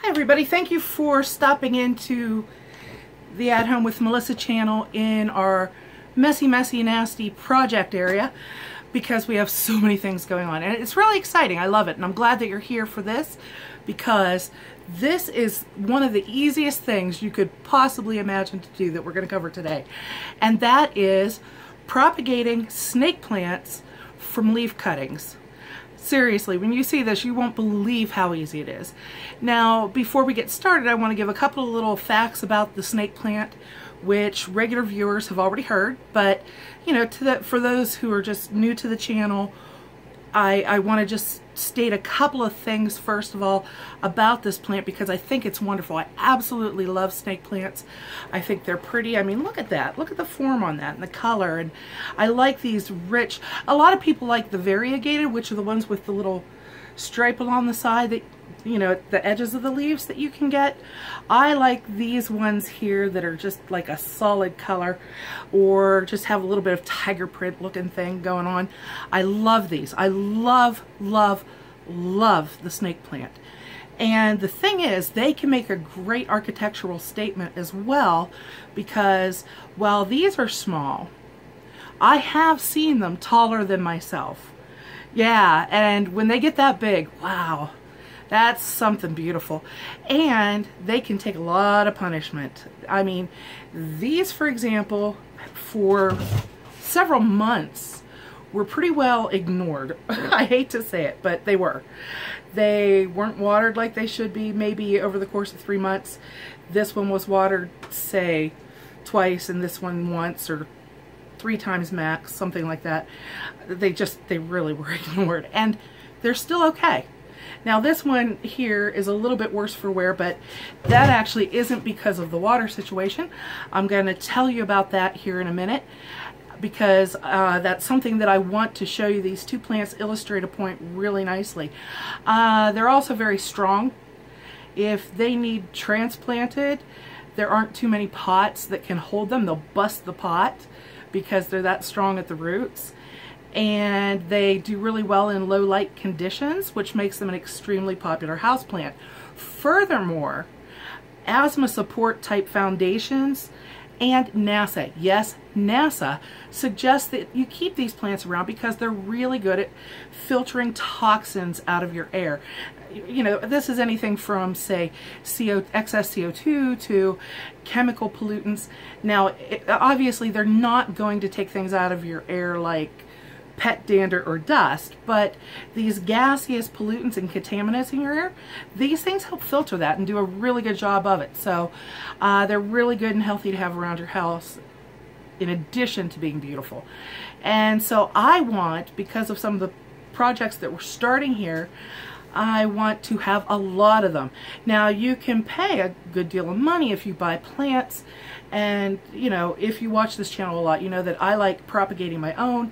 Hi everybody, thank you for stopping into the At Home with Melissa channel in our messy, nasty project area because we have so many things going on and it's really exciting. I love it and I'm glad that you're here for this because this is one of the easiest things you could possibly imagine to do that we're going to cover today, and that is propagating snake plants from leaf cuttings. Seriously, when you see this, you won't believe how easy it is. Now, before we get started, I want to give a couple of little facts about the snake plant, which regular viewers have already heard, but you know, for those who are just new to the channel, I want to just state a couple of things first of all about this plant because I think it's wonderful. I absolutely love snake plants. I think they're pretty. I mean, look at that. Look at the form on that and the color. And I like these rich, a lot of people like the variegated, which are the ones with the little stripe along the side that, you know, at the edges of the leaves that you can get. I like these ones here that are just like a solid color or just have a little bit of tiger print looking thing going on. I love these. I love the snake plant. And the thing is, they can make a great architectural statement as well because while these are small, I have seen them taller than myself. Yeah, and when they get that big, wow. That's something beautiful. And they can take a lot of punishment. I mean, these, for example, for several months were pretty well ignored. I hate to say it, but they were. They weren't watered like they should be, maybe over the course of 3 months. This one was watered, say, twice, and this one once, or 3 times max, something like that. They really were ignored. And they're still okay. Now this one here is a little bit worse for wear, but that actually isn't because of the water situation. I'm going to tell you about that here in a minute because that's something that I want to show you. These two plants illustrate a point really nicely. They're also very strong. If they need transplanted, there aren't too many pots that can hold them. They'll bust the pot because they're that strong at the roots. And they do really well in low light conditions, which makes them an extremely popular houseplant. Furthermore, asthma support type foundations and NASA, yes, NASA suggests that you keep these plants around because they're really good at filtering toxins out of your air. You know, this is anything from, say, excess CO2 to chemical pollutants. Now, obviously, they're not going to take things out of your air like pet dander or dust, but these gaseous pollutants and contaminants in your air, these things help filter that and do a really good job of it. So they're really good and healthy to have around your house in addition to being beautiful. And so I want, because of some of the projects that we're starting here, I want to have a lot of them. Now you can pay a good deal of money if you buy plants, and you know, if you watch this channel a lot, you know that I like propagating my own.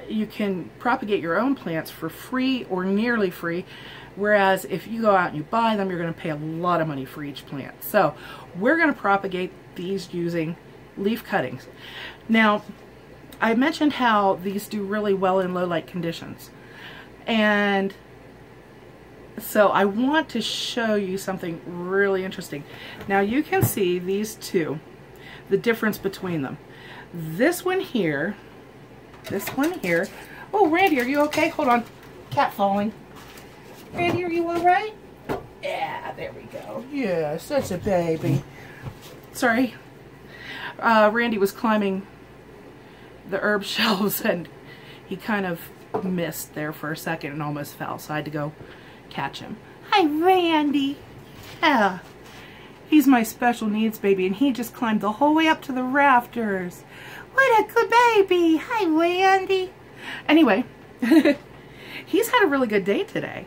You can propagate your own plants for free or nearly free, whereas if you go out and you buy them, you're going to pay a lot of money for each plant. So we're going to propagate these using leaf cuttings. Now, I mentioned how these do really well in low light conditions, and so I want to show you something really interesting. Now you can see these two, the difference between them. This one here. Oh, Randy, are you okay? Hold on. Cat falling. Randy, are you all right? Yeah, there we go. Yeah, such a baby. Sorry. Randy was climbing the herb shelves and he kind of missed there for a second and almost fell, so I had to go catch him. Hi, Randy. Yeah. He's my special needs baby and he just climbed the whole way up to the rafters. What a good baby. Hi, Randy. Anyway, he's had a really good day today.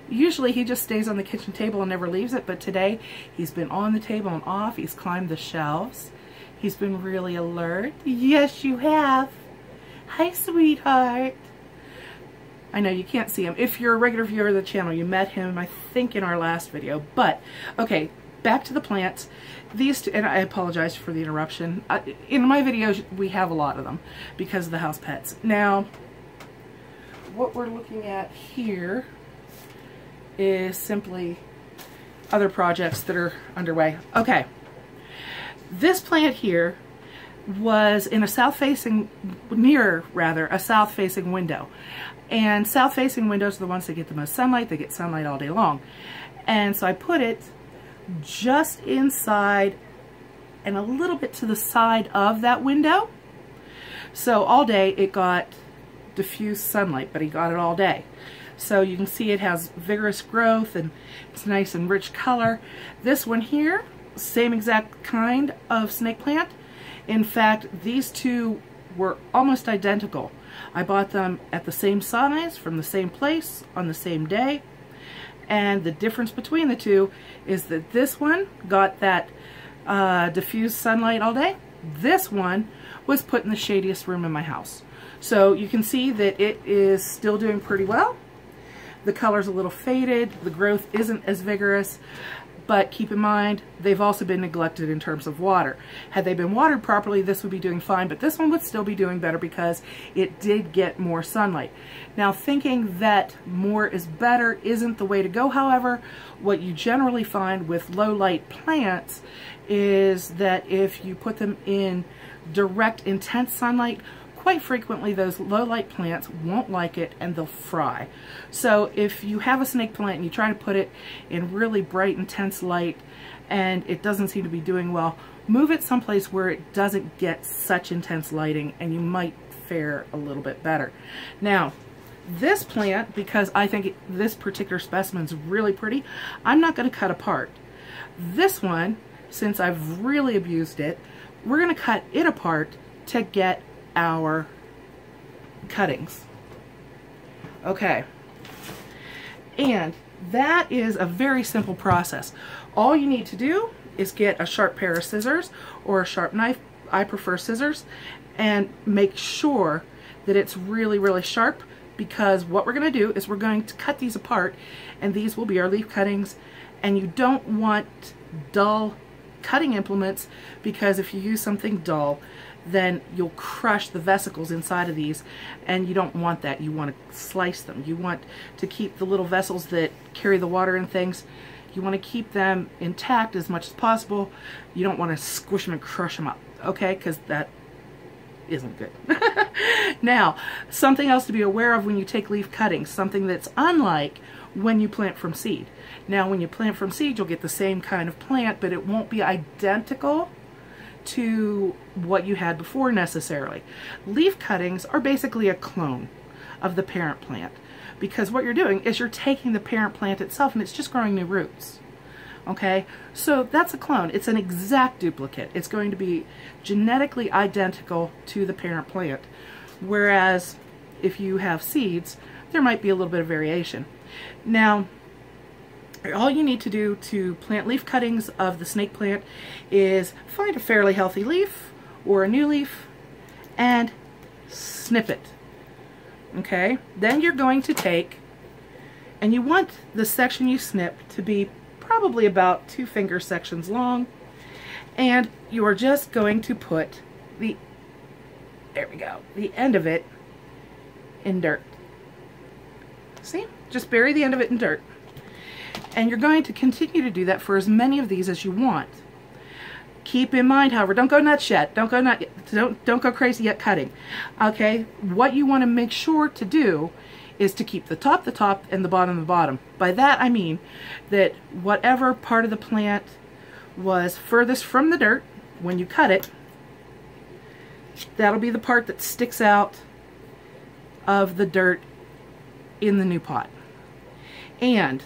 Usually he just stays on the kitchen table and never leaves it, but today he's been on the table and off. He's climbed the shelves. He's been really alert. Yes, you have. Hi, sweetheart. I know you can't see him. If you're a regular viewer of the channel, you met him, I think, in our last video. But, okay, back to the plants. These two, and I apologize for the interruption. In my videos, we have a lot of them because of the house pets. Now, what we're looking at here is simply other projects that are underway. Okay, this plant here was in a south-facing, near rather, a south-facing window. And south-facing windows are the ones that get the most sunlight. They get sunlight all day long. And so I put it just inside and a little bit to the side of that window. So all day it got diffuse sunlight, but he got it all day. So you can see it has vigorous growth and it's nice and rich color. This one here, same exact kind of snake plant. In fact, these two were almost identical. I bought them at the same size, from the same place, on the same day. And the difference between the two is that this one got that diffused sunlight all day. This one was put in the shadiest room in my house. So you can see that it is still doing pretty well. The color's a little faded, the growth isn't as vigorous, but keep in mind, they've also been neglected in terms of water. Had they been watered properly, this would be doing fine, but this one would still be doing better because it did get more sunlight. Now, thinking that more is better isn't the way to go, however. What you generally find with low light plants is that if you put them in direct, intense sunlight, quite frequently those low light plants won't like it and they'll fry. So if you have a snake plant and you try to put it in really bright, intense light and it doesn't seem to be doing well, move it someplace where it doesn't get such intense lighting and you might fare a little bit better. Now, this plant, because I think this particular specimen is really pretty, I'm not going to cut apart. This one, since I've really abused it, we're going to cut it apart to get our cuttings. Okay, and that is a very simple process. All you need to do is get a sharp pair of scissors or a sharp knife. I prefer scissors, and make sure that it's really, really sharp, because what we're going to do is we're going to cut these apart, and these will be our leaf cuttings. And you don't want dull cutting implements, because if you use something dull, then you'll crush the vesicles inside of these, and you don't want that. You want to slice them. You want to keep the little vessels that carry the water and things, you want to keep them intact as much as possible. You don't want to squish them and crush them up, okay? Because that isn't good. Now, something else to be aware of when you take leaf cuttings, something that's unlike when you plant from seed. Now, when you plant from seed, you'll get the same kind of plant, but it won't be identical to what you had before necessarily. Leaf cuttings are basically a clone of the parent plant, because what you're doing is you're taking the parent plant itself and it's just growing new roots. Okay, so that's a clone. It's an exact duplicate. It's going to be genetically identical to the parent plant, whereas if you have seeds, there might be a little bit of variation. Now, all you need to do to plant leaf cuttings of the snake plant is find a fairly healthy leaf or a new leaf and snip it. Okay, then you're going to take, and you want the section you snip to be probably about 2 finger sections long, and you are just going to put the, there we go, the end of it in dirt. See? Just bury the end of it in dirt. And you're going to continue to do that for as many of these as you want. Keep in mind, however, don't go nuts yet. Don't go crazy yet cutting. Okay? What you want to make sure to do is to keep the top, and the bottom. By that I mean that whatever part of the plant was furthest from the dirt, when you cut it, that'll be the part that sticks out of the dirt in the new pot. And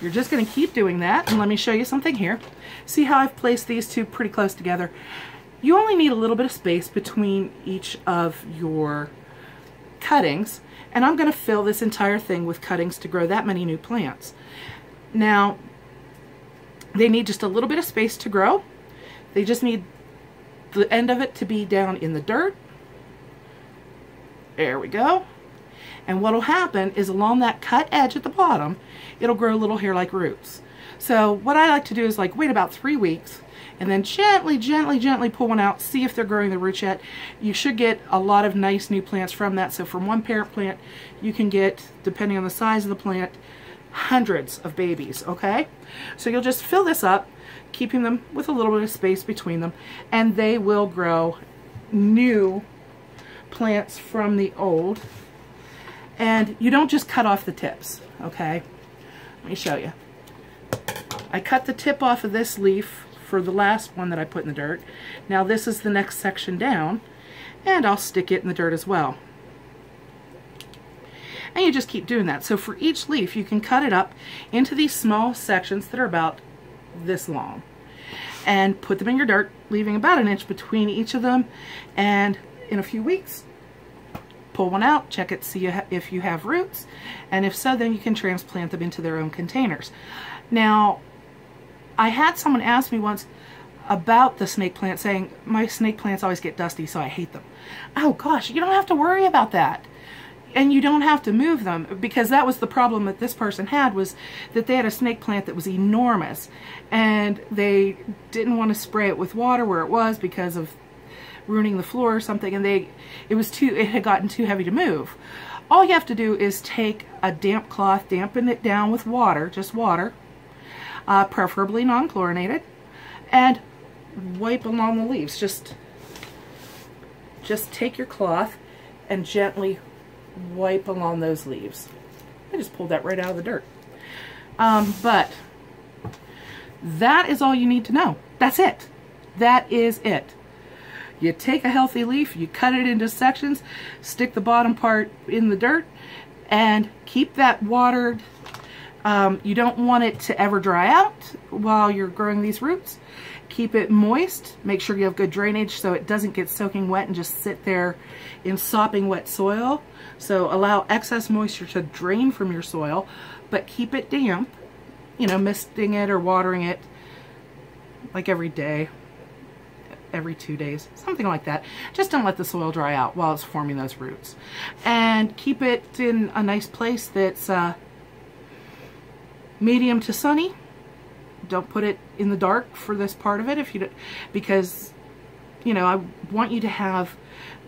you're just going to keep doing that, and let me show you something here. See how I've placed these two pretty close together? You only need a little bit of space between each of your cuttings, and I'm going to fill this entire thing with cuttings to grow that many new plants. Now, they need just a little bit of space to grow. They just need the end of it to be down in the dirt. There we go. And what will happen is along that cut edge at the bottom, it'll grow little hair-like roots. So what I like to do is like wait about 3 weeks and then gently pull one out, see if they're growing the roots yet. You should get a lot of nice new plants from that. So from one parent plant, you can get, depending on the size of the plant, hundreds of babies, okay? So you'll just fill this up, keeping them with a little bit of space between them, and they will grow new plants from the old. And you don't just cut off the tips, okay? Let me show you. I cut the tip off of this leaf for the last one that I put in the dirt. Now this is the next section down, and I'll stick it in the dirt as well. And you just keep doing that. So for each leaf, you can cut it up into these small sections that are about this long, and put them in your dirt, leaving about an inch between each of them. And in a few weeks, pull one out, check it, see if you have roots, and if so, then you can transplant them into their own containers. Now, I had someone ask me once about the snake plant, saying, my snake plants always get dusty, so I hate them. Oh gosh, you don't have to worry about that. And you don't have to move them, because that was the problem that this person had, was that they had a snake plant that was enormous, and they didn't want to spray it with water where it was because of ruining the floor or something, and it had gotten too heavy to move. All you have to do is take a damp cloth, dampen it down with water, just water, preferably non-chlorinated, and wipe along the leaves. Just take your cloth and gently wipe along those leaves. I just pulled that right out of the dirt. But that is all you need to know. That's it. That is it. You take a healthy leaf, you cut it into sections, stick the bottom part in the dirt, and keep that watered. You don't want it to ever dry out while you're growing these roots. Keep it moist. Make sure you have good drainage so it doesn't get soaking wet and just sit there in sopping wet soil. So allow excess moisture to drain from your soil, but keep it damp, you know, misting it or watering it like every day, every 2 days, something like that. Just don't let the soil dry out while it's forming those roots. And keep it in a nice place that's medium to sunny. Don't put it in the dark for this part of it, if you don't, because, you know, I want you to have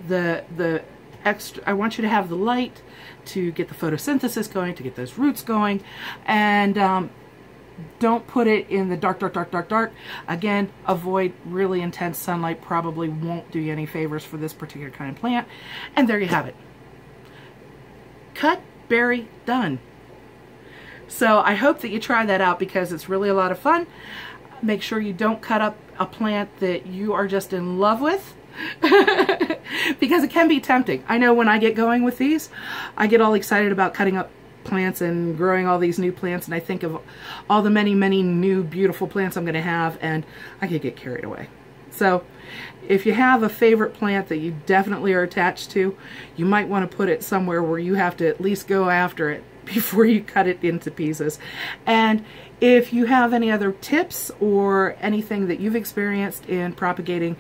I want you to have the light to get the photosynthesis going, to get those roots going, and don't put it in the dark, dark, dark, dark, dark. Again, avoid really intense sunlight. Probably won't do you any favors for this particular kind of plant. And there you have it. Cut, bury, done. So I hope that you try that out, because it's really a lot of fun. Make sure you don't cut up a plant that you are just in love with, because it can be tempting. I know when I get going with these, I get all excited about cutting up plants and growing all these new plants, and I think of all the many, many new beautiful plants I'm going to have, and I could get carried away. So if you have a favorite plant that you definitely are attached to, you might want to put it somewhere where you have to at least go after it before you cut it into pieces. And if you have any other tips or anything that you've experienced in propagating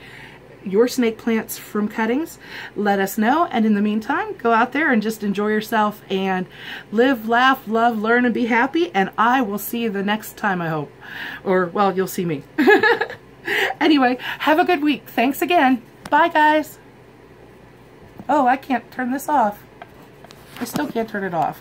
your snake plants from cuttings, let us know. And in the meantime, go out there and just enjoy yourself and live, laugh, love, learn, and be happy. And I will see you the next time, I hope. Or, well, you'll see me. Anyway, have a good week. Thanks again. Bye, guys. Oh, I can't turn this off. I still can't turn it off.